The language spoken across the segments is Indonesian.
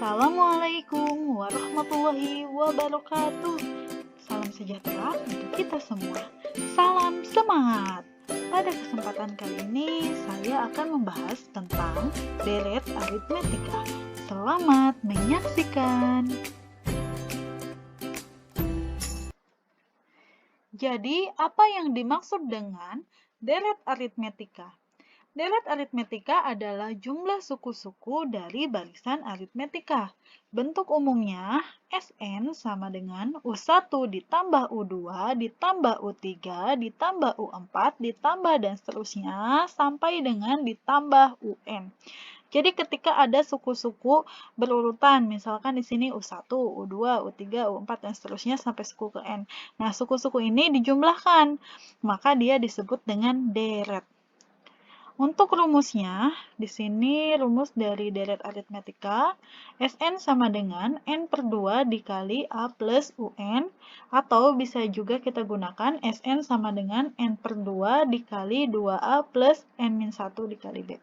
Assalamualaikum warahmatullahi wabarakatuh. Salam sejahtera untuk kita semua. Salam semangat. Pada kesempatan kali ini saya akan membahas tentang deret aritmetika. Selamat menyaksikan. Jadi, apa yang dimaksud dengan deret aritmetika? Deret aritmetika adalah jumlah suku-suku dari barisan aritmetika. Bentuk umumnya, Sn sama dengan U1 ditambah U2 ditambah U3 ditambah U4 ditambah dan seterusnya sampai dengan ditambah Un. Jadi ketika ada suku-suku berurutan, misalkan di sini U1, U2, U3, U4 dan seterusnya sampai suku ke N. Nah, suku-suku ini dijumlahkan, maka dia disebut dengan deret. Untuk rumusnya, di sini rumus dari deret aritmetika, Sn sama dengan N per 2 dikali A plus Un, atau bisa juga kita gunakan Sn sama dengan N per 2 dikali 2A plus N-1 dikali B.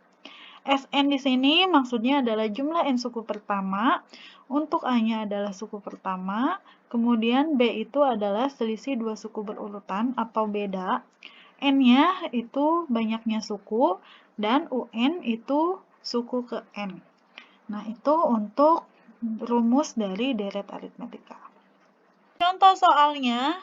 Sn di sini maksudnya adalah jumlah N suku pertama, untuk A-nya adalah suku pertama, kemudian B itu adalah selisih dua suku berurutan atau beda, N-nya itu banyaknya suku, dan UN itu suku ke N. Nah, itu untuk rumus dari deret aritmetika. Contoh soalnya,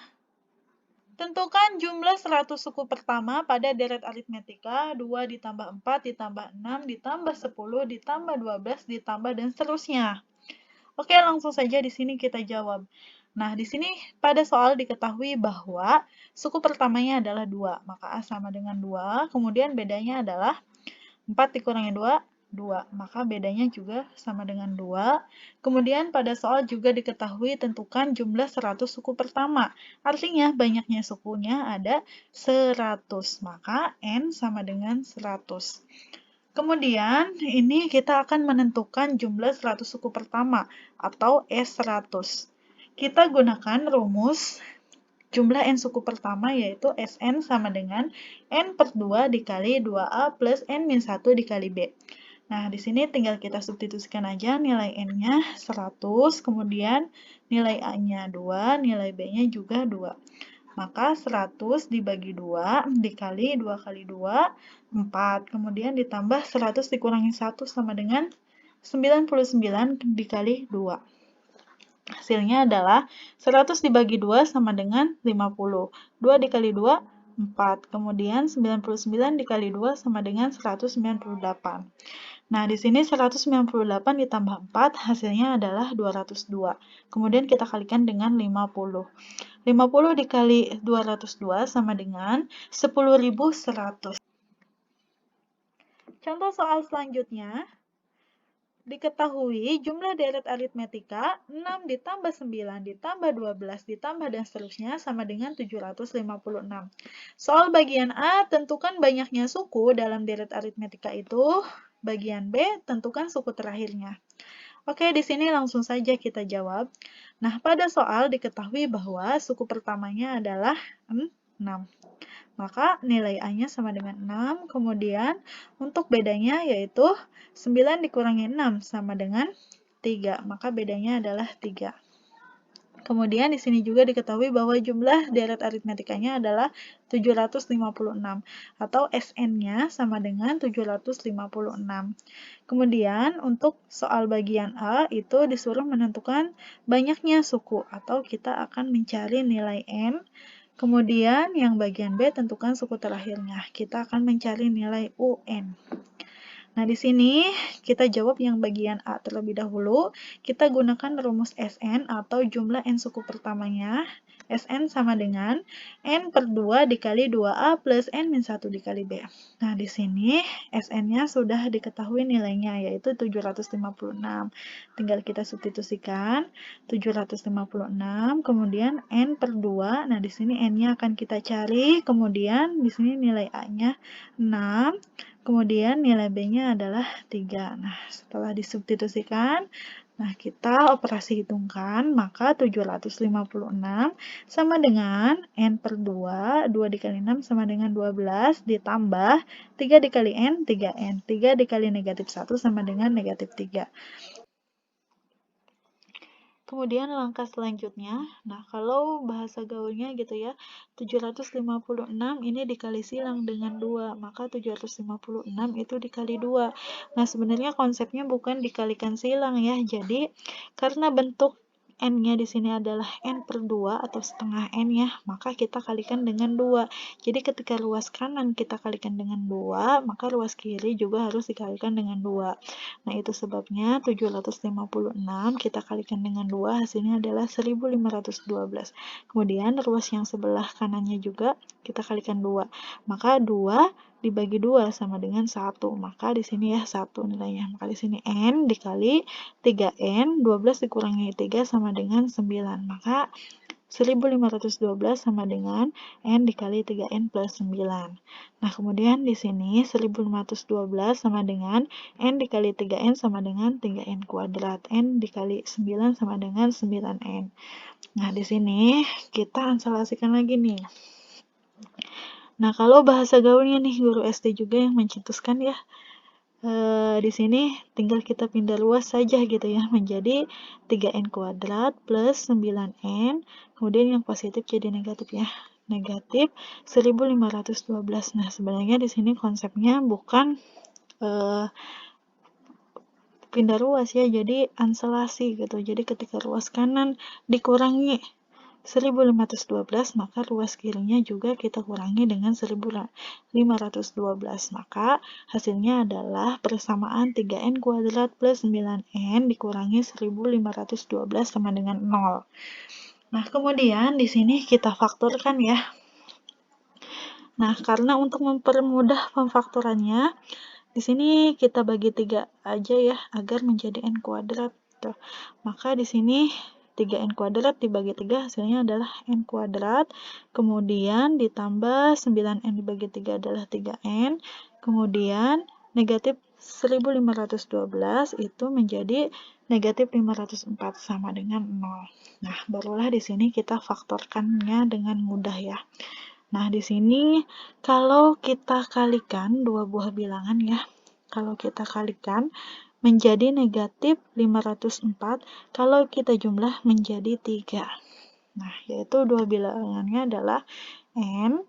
tentukan jumlah 100 suku pertama pada deret aritmetika 2 ditambah 4 ditambah 6 ditambah 10 ditambah 12 ditambah dan seterusnya. Oke, langsung saja di sini kita jawab. Nah, di sini pada soal diketahui bahwa suku pertamanya adalah 2, maka A sama dengan 2, kemudian bedanya adalah 4 dikurangi 2, 2, maka bedanya juga sama dengan 2. Kemudian pada soal juga diketahui tentukan jumlah 100 suku pertama, artinya banyaknya sukunya ada 100, maka N sama dengan 100. Kemudian, ini kita akan menentukan jumlah 100 suku pertama, atau S100. Kita gunakan rumus jumlah N suku pertama, yaitu Sn sama dengan N per 2 dikali 2A plus N-1 dikali B. Nah, di sini tinggal kita substitusikan aja nilai N-nya 100, kemudian nilai A-nya 2, nilai B-nya juga 2. Maka 100 dibagi 2 dikali 2 kali 2, 4. Kemudian ditambah 100 dikurangi 1 sama dengan 99 dikali 2. Hasilnya adalah 100 dibagi 2 sama dengan 50. 2 dikali 2, 4. Kemudian 99 dikali 2 sama dengan 198. Nah, di sini 198 ditambah 4, hasilnya adalah 202. Kemudian kita kalikan dengan 50. 50 dikali 202 sama dengan 10.100. Contoh soal selanjutnya, diketahui jumlah deret aritmetika 6 ditambah 9 ditambah 12 ditambah dan seterusnya sama dengan 756. Soal bagian A, tentukan banyaknya suku dalam deret aritmetika itu. Bagian B, tentukan suku terakhirnya. Oke, di sini langsung saja kita jawab. Nah, pada soal diketahui bahwa suku pertamanya adalah 6. Maka nilai A-nya sama dengan 6, kemudian untuk bedanya yaitu 9 dikurangi 6 sama dengan 3, maka bedanya adalah 3. Kemudian di sini juga diketahui bahwa jumlah deret aritmetikanya adalah 756, atau Sn-nya sama dengan 756. Kemudian untuk soal bagian A itu disuruh menentukan banyaknya suku, atau kita akan mencari nilai N. Kemudian yang bagian B tentukan suku terakhirnya. Kita akan mencari nilai UN. Nah, di sini kita jawab yang bagian A terlebih dahulu. Kita gunakan rumus Sn atau jumlah N suku pertamanya. Sn sama dengan N per 2 dikali 2A plus N-1 dikali B. Nah, di sini Sn-nya sudah diketahui nilainya, yaitu 756. Tinggal kita substitusikan 756, kemudian N per 2. Nah, di sini N-nya akan kita cari, kemudian di sini nilai A-nya 6. Kemudian nilai B-nya adalah 3. Nah, setelah disubstitusikan, nah kita operasi hitungkan, maka 756 sama dengan N per 2, 2 dikali 6 sama dengan 12, ditambah 3 dikali N, 3N. 3 dikali negatif 1 sama dengan negatif 3. Kemudian langkah selanjutnya, nah kalau bahasa gaulnya gitu ya, 756 ini dikali silang dengan 2, maka 756 itu dikali 2. Nah sebenarnya konsepnya bukan dikalikan silang ya, jadi karena bentuk N-nya di sini adalah N per 2 atau setengah N ya, maka kita kalikan dengan 2. Jadi ketika ruas kanan kita kalikan dengan 2, maka ruas kiri juga harus dikalikan dengan 2. Nah, itu sebabnya 756 kita kalikan dengan 2, hasilnya adalah 1512. Kemudian ruas yang sebelah kanannya juga kita kalikan 2. Maka 2 dibagi 2 sama dengan 1. Maka di sini ya 1 nilainya. Maka di sini N dikali 3N, 12 dikurangi 3 sama dengan 9. Maka 1512 sama dengan N dikali 3N plus 9. Nah, kemudian di sini 1512 sama dengan N dikali 3N sama dengan 3N kuadrat. N dikali 9 sama dengan 9N. Nah, di sini kita ansalasikan lagi nih. Nah, kalau bahasa gaulnya nih, guru SD juga yang mencetuskan ya. Di sini tinggal kita pindah ruas saja gitu ya, menjadi 3N kuadrat plus 9N, kemudian yang positif jadi negatif ya, negatif 1512. Nah, sebenarnya di sini konsepnya bukan pindah ruas ya, jadi anselasi gitu. Jadi ketika ruas kanan dikurangi 1512, maka ruas kirinya juga kita kurangi dengan 1512. Maka hasilnya adalah persamaan 3N kuadrat plus 9N dikurangi 1512 sama dengan 0. Nah, kemudian di sini kita faktorkan ya. Nah, karena untuk mempermudah pemfaktorannya, di sini kita bagi 3 aja ya, agar menjadi N kuadrat. Tuh. Maka di sini 3N kuadrat dibagi 3 hasilnya adalah N kuadrat, kemudian ditambah 9N dibagi 3 adalah 3N, kemudian negatif 1512 itu menjadi negatif 504 sama dengan 0. Nah, barulah di sini kita faktorkannya dengan mudah ya. Nah, di sini kalau kita kalikan dua buah bilangan ya, kalau kita kalikan menjadi negatif 504, kalau kita jumlah menjadi 3. Nah, yaitu dua bilangannya adalah N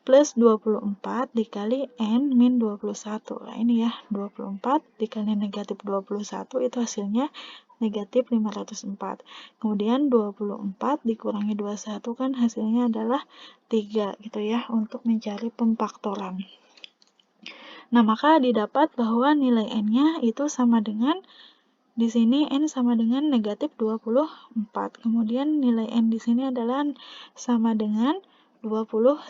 plus 24 dikali N min 21. Nah, ini ya, 24 dikali negatif 21 itu hasilnya negatif 504. Kemudian 24 dikurangi 21 kan hasilnya adalah 3 gitu ya, untuk mencari pemfaktoran. Nah, maka didapat bahwa nilai N-nya itu sama dengan, di sini N sama dengan negatif 24. Kemudian nilai N di sini adalah sama dengan 21.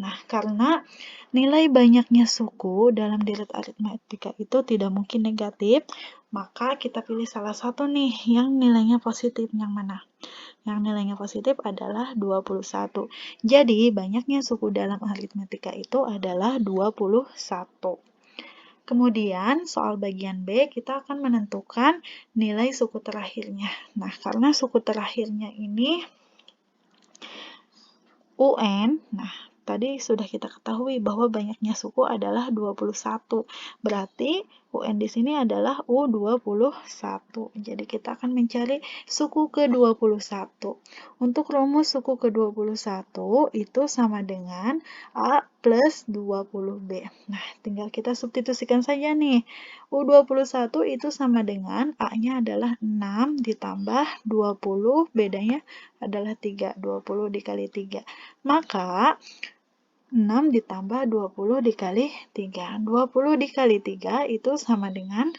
Nah, karena nilai banyaknya suku dalam deret aritmatika itu tidak mungkin negatif, maka kita pilih salah satu nih yang nilainya positif. Yang mana? Yang nilainya positif adalah 21. Jadi, banyaknya suku dalam aritmatika itu adalah 21. Kemudian, soal bagian B, kita akan menentukan nilai suku terakhirnya. Nah, karena suku terakhirnya ini UN, nah tadi sudah kita ketahui bahwa banyaknya suku adalah 21. Berarti UN di sini adalah U21. Jadi kita akan mencari suku ke-21. Untuk rumus suku ke-21 itu sama dengan A plus 20B. Nah, tinggal kita substitusikan saja nih. U21 itu sama dengan A-nya adalah 6 ditambah 20, bedanya adalah 3. 20 dikali 3. Maka 6 ditambah 20 dikali 3. 20 dikali 3 itu sama dengan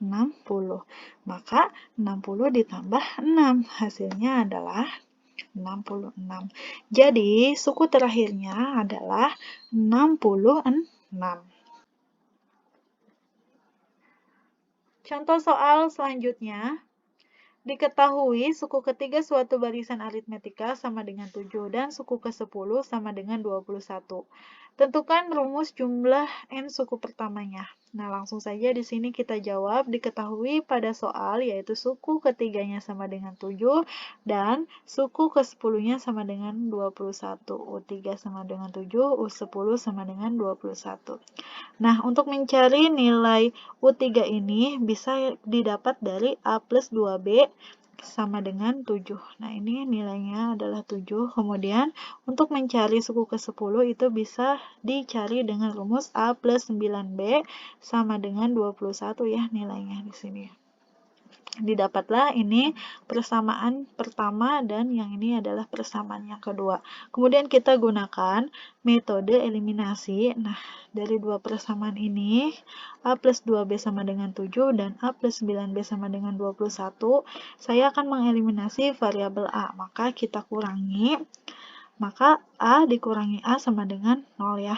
60. Maka 60 ditambah 6. Hasilnya adalah 66. Jadi, suku terakhirnya adalah 66. Contoh soal selanjutnya. Diketahui suku ketiga suatu barisan aritmetika sama dengan 7 dan suku ke-10 sama dengan 21. Tentukan rumus jumlah N suku pertamanya. Nah, langsung saja di sini kita jawab. Diketahui pada soal yaitu suku ketiganya sama dengan 7 dan suku ke-10-nya sama dengan 21. U3 sama dengan 7, U10 sama dengan 21. Nah, untuk mencari nilai U3 ini bisa didapat dari A plus 2B sama dengan 7. Nah, ini nilainya adalah 7. Kemudian, untuk mencari suku ke-10 itu bisa dicari dengan rumus A plus 9B sama dengan 21 ya nilainya di sini. Didapatlah ini persamaan pertama dan yang ini adalah persamaan yang kedua. Kemudian kita gunakan metode eliminasi. Nah, dari dua persamaan ini, A plus 2B sama dengan 7 dan A plus 9B sama dengan 21, saya akan mengeliminasi variabel A. Maka kita kurangi, maka A dikurangi A sama dengan 0 ya.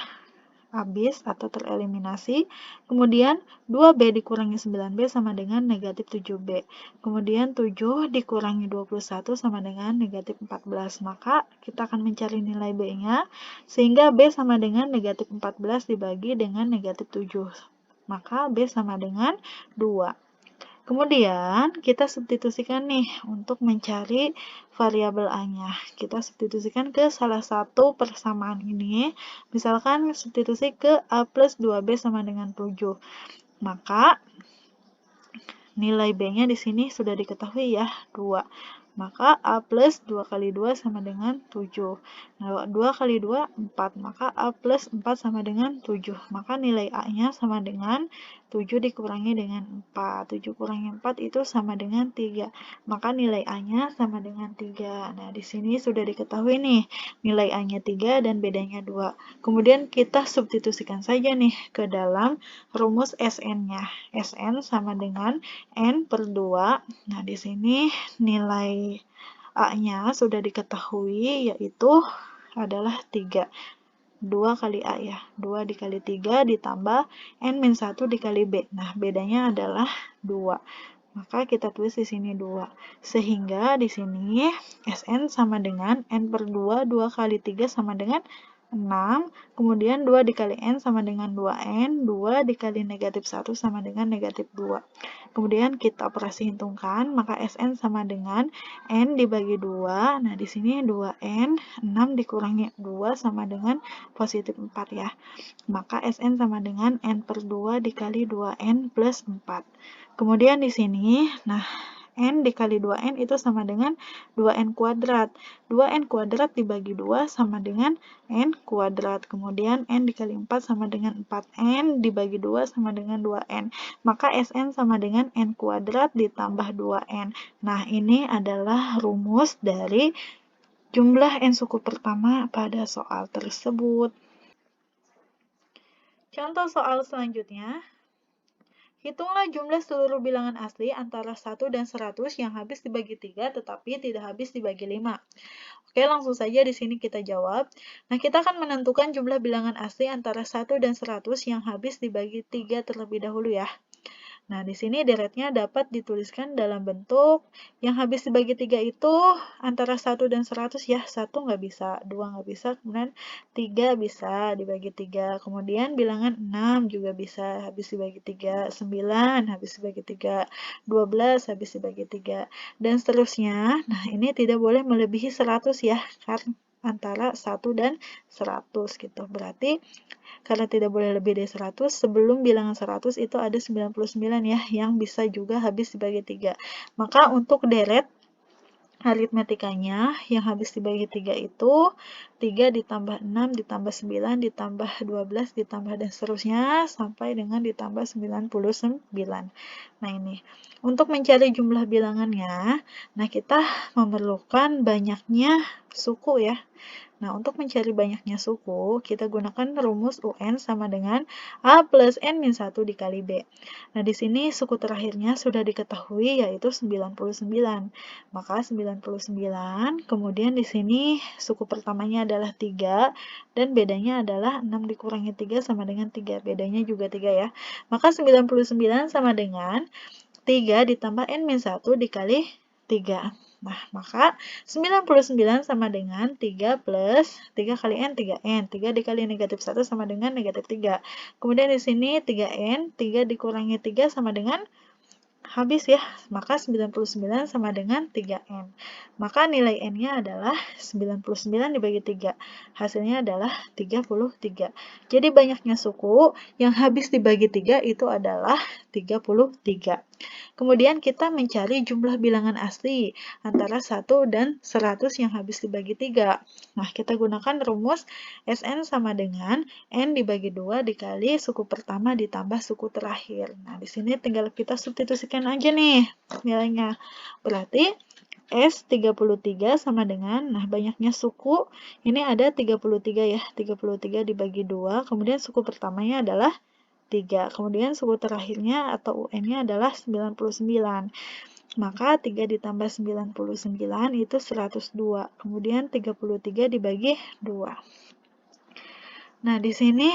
Habis atau tereliminasi. Kemudian 2B dikurangi 9B sama dengan negatif 7B. Kemudian 7 dikurangi 21 sama dengan negatif 14. Maka kita akan mencari nilai B-nya, sehingga B sama dengan negatif 14 dibagi dengan negatif 7. Maka B sama dengan 2. Kemudian, kita substitusikan nih untuk mencari variabel A-nya. Kita substitusikan ke salah satu persamaan ini. Misalkan substitusi ke A plus 2B sama dengan 7. Maka, nilai B-nya di sini sudah diketahui ya, 2. Maka A plus 2 kali 2 sama dengan 7. Nah, 2 kali 2, 4. Maka A plus 4 sama dengan 7. Maka nilai A-nya sama dengan 7 dikurangi dengan 4. 7 kurangi 4 itu sama dengan 3. Maka nilai A-nya sama dengan 3. Nah, di sini sudah diketahui nih, nilai A-nya 3 dan bedanya 2. Kemudian kita substitusikan saja nih ke dalam rumus Sn-nya. Sn sama dengan N per 2. Nah, di sini nilai A-nya sudah diketahui, yaitu adalah 3. 2 kali A ya. 2 dikali 3 ditambah N-1 dikali B. Nah, bedanya adalah 2. Maka kita tulis di sini 2. Sehingga di sini Sn sama dengan N per 2, 2 kali 3 sama dengan 6, kemudian 2 dikali N sama dengan 2N, 2 dikali negatif 1 sama dengan negatif 2. Kemudian kita operasi hitungkan, maka Sn sama dengan N dibagi 2, nah di sini 2N, 6 dikurangi 2 sama dengan positif 4 ya. Maka Sn sama dengan N per 2 dikali 2N plus 4. Kemudian di sini, nah N dikali 2N itu sama dengan 2N kuadrat. 2N kuadrat dibagi 2 sama dengan N kuadrat. Kemudian N dikali 4 sama dengan 4N dibagi 2 sama dengan 2N. Maka Sn sama dengan N kuadrat ditambah 2N. Nah, ini adalah rumus dari jumlah N suku pertama pada soal tersebut. Contoh soal selanjutnya. Hitunglah jumlah seluruh bilangan asli antara 1 dan 100 yang habis dibagi 3 tetapi tidak habis dibagi 5. Oke, langsung saja di sini kita jawab. Nah, kita akan menentukan jumlah bilangan asli antara 1 dan 100 yang habis dibagi 3 terlebih dahulu ya. Nah, di sini deretnya dapat dituliskan dalam bentuk yang habis dibagi 3 itu antara 1 dan 100 ya. 1 nggak bisa, 2 nggak bisa, kemudian 3 bisa dibagi 3. Kemudian bilangan 6 juga bisa habis dibagi 3, 9 habis dibagi 3, 12 habis dibagi 3, dan seterusnya. Nah, ini tidak boleh melebihi 100 ya, karena antara 1 dan 100 gitu. Berarti karena tidak boleh lebih dari 100, sebelum bilangan 100 itu ada 99 ya, yang bisa juga habis dibagi 3. Maka untuk deret aritmetikanya yang habis dibagi 3 itu 3 ditambah 6 ditambah 9 ditambah 12 ditambah dan seterusnya sampai dengan ditambah 99. Nah, ini. Untuk mencari jumlah bilangannya, nah kita memerlukan banyaknya suku ya. Nah, untuk mencari banyaknya suku, kita gunakan rumus UN sama dengan A plus N-1 dikali B. Nah, di sini suku terakhirnya sudah diketahui yaitu 99. Maka 99, kemudian di sini suku pertamanya adalah 3, dan bedanya adalah 6 dikurangi 3 sama dengan 3. Bedanya juga 3 ya. Maka 99 sama dengan 3 ditambah N-1 dikali 3. Nah, maka 99 sama dengan 3 plus 3 kali N, 3N. 3 dikali negatif 1 sama dengan negatif 3. Kemudian di sini 3N, 3 dikurangi 3 sama dengan habis ya. Maka 99 sama dengan 3N. Maka nilai N-nya adalah 99 dibagi 3. Hasilnya adalah 33. Jadi banyaknya suku yang habis dibagi 3 itu adalah 33. Kemudian kita mencari jumlah bilangan asli antara 1 dan 100 yang habis dibagi 3. Nah, kita gunakan rumus Sn sama dengan N dibagi 2 dikali suku pertama ditambah suku terakhir. Nah, di sini tinggal kita substitusikan aja nih nilainya. Berarti S33 sama dengan, nah banyaknya suku, ini ada 33 ya, 33 dibagi 2, kemudian suku pertamanya adalah 3. Kemudian suku terakhirnya atau UN-nya adalah 99. Maka 3 ditambah 99 itu 102. Kemudian 33 dibagi 2. Nah, di sini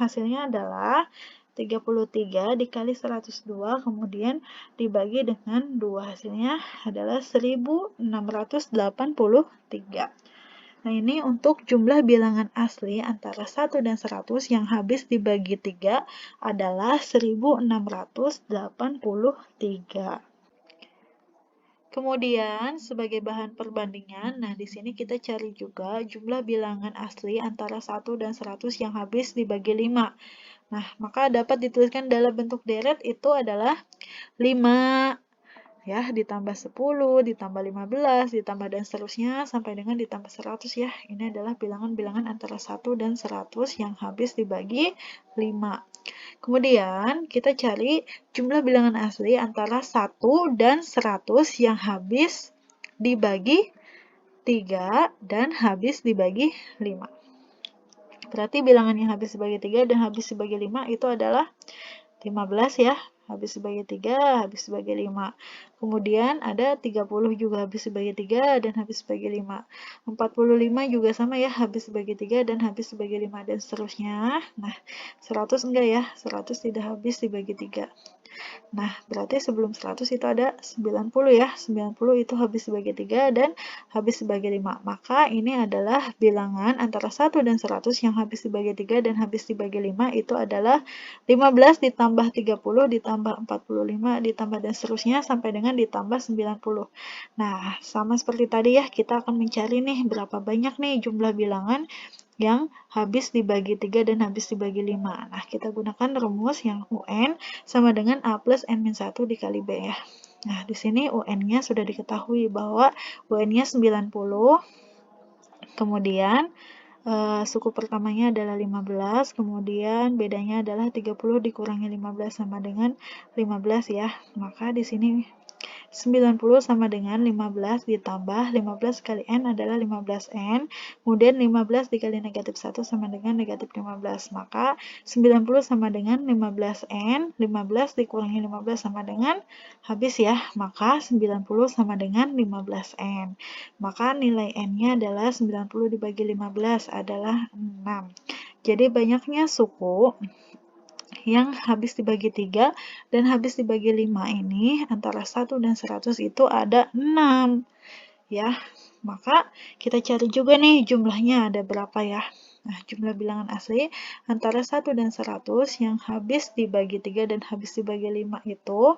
hasilnya adalah 33 dikali 102, kemudian dibagi dengan 2. Hasilnya adalah 1683. Nah, ini untuk jumlah bilangan asli antara 1 dan 100 yang habis dibagi 3 adalah 1683. Kemudian, sebagai bahan perbandingan, nah di sini kita cari juga jumlah bilangan asli antara 1 dan 100 yang habis dibagi 5. Nah, maka dapat dituliskan dalam bentuk deret itu adalah 5, ya, ditambah 10, ditambah 15, ditambah dan seterusnya sampai dengan ditambah 100 ya. Ini adalah bilangan-bilangan antara 1 dan 100 yang habis dibagi 5. Kemudian kita cari jumlah bilangan asli antara 1 dan 100 yang habis dibagi 3 dan habis dibagi 5. Berarti bilangan yang habis dibagi 3 dan habis dibagi 5 itu adalah 15 ya. Habis dibagi 3, habis dibagi 5. Kemudian ada 30 juga habis dibagi 3 dan habis dibagi 5. 45 juga sama ya, habis dibagi 3 dan habis dibagi 5 dan seterusnya. Nah, 100 enggak ya, 100 tidak habis dibagi 3. Nah, berarti sebelum 100 itu ada 90 ya. 90 itu habis dibagi 3 dan habis dibagi 5. Maka ini adalah bilangan antara 1 dan 100 yang habis dibagi 3 dan habis dibagi 5 itu adalah 15 ditambah 30 ditambah 45 ditambah dan seterusnya sampai dengan ditambah 90. Nah, sama seperti tadi ya, kita akan mencari nih berapa banyak nih jumlah bilangan yang habis dibagi 3 dan habis dibagi 5. Nah, kita gunakan rumus yang UN sama dengan A plus N-1 dikali B ya. Nah, di sini UN-nya sudah diketahui bahwa UN-nya 90, kemudian suku pertamanya adalah 15, kemudian bedanya adalah 30 dikurangi 15 sama dengan 15 ya. Maka di sini 90 sama dengan 15 ditambah 15 kali N adalah 15N, kemudian 15 dikali negatif 1 sama dengan negatif 15. Maka 90 sama dengan 15N, 15 dikurangi 15 sama dengan habis ya, maka 90 sama dengan 15N. Maka nilai N-nya adalah 90 dibagi 15 adalah 6. Jadi banyaknya suku yang habis dibagi 3 dan habis dibagi 5 ini antara 1 dan 100 itu ada 6 ya. Maka kita cari juga nih jumlahnya ada berapa ya. Nah, jumlah bilangan asli antara 1 dan 100 yang habis dibagi 3 dan habis dibagi 5 itu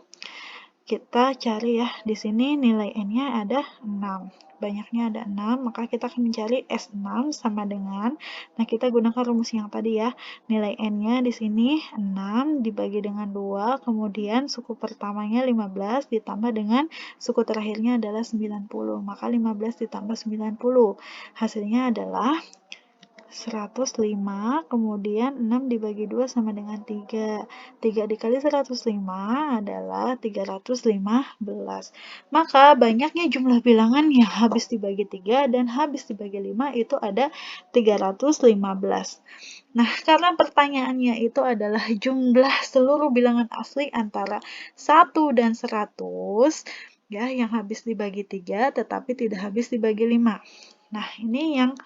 kita cari ya. Di sini nilai N-nya ada 6. Banyaknya ada 6, maka kita akan mencari S6 sama dengan, nah kita gunakan rumus yang tadi ya, nilai N-nya di sini 6 dibagi dengan 2, kemudian suku pertamanya 15 ditambah dengan suku terakhirnya adalah 90, maka 15 ditambah 90, hasilnya adalah 105, kemudian 6 dibagi 2 sama dengan 3. 3 dikali 105 adalah 315. Maka banyaknya jumlah bilangan yang habis dibagi 3 dan habis dibagi 5 itu ada 315. Nah, karena pertanyaannya itu adalah jumlah seluruh bilangan asli antara 1 dan 100, ya, yang habis dibagi 3 tetapi tidak habis dibagi 5. Nah, ini yang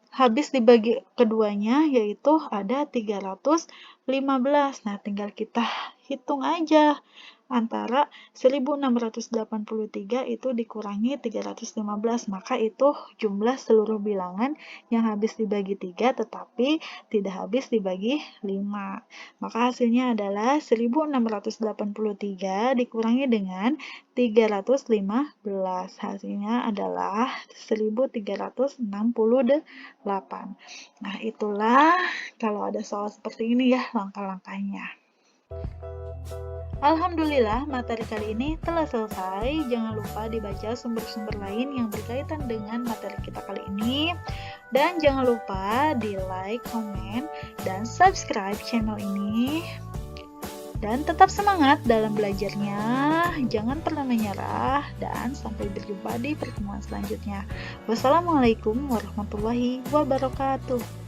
habis dibagi keduanya yaitu ada 315. Nah, tinggal kita hitung aja antara 1683 itu dikurangi 315, maka itu jumlah seluruh bilangan yang habis dibagi 3 tetapi tidak habis dibagi 5. Maka hasilnya adalah 1683 dikurangi dengan 315. Hasilnya adalah 1368. Nah, itulah kalau ada soal seperti ini ya langkah-langkahnya. Alhamdulillah, materi kali ini telah selesai. Jangan lupa dibaca sumber-sumber lain yang berkaitan dengan materi kita kali ini. Dan jangan lupa di like, komen, dan subscribe channel ini. Dan tetap semangat dalam belajarnya. Jangan pernah menyerah. Dan sampai berjumpa di pertemuan selanjutnya. Wassalamualaikum warahmatullahi wabarakatuh.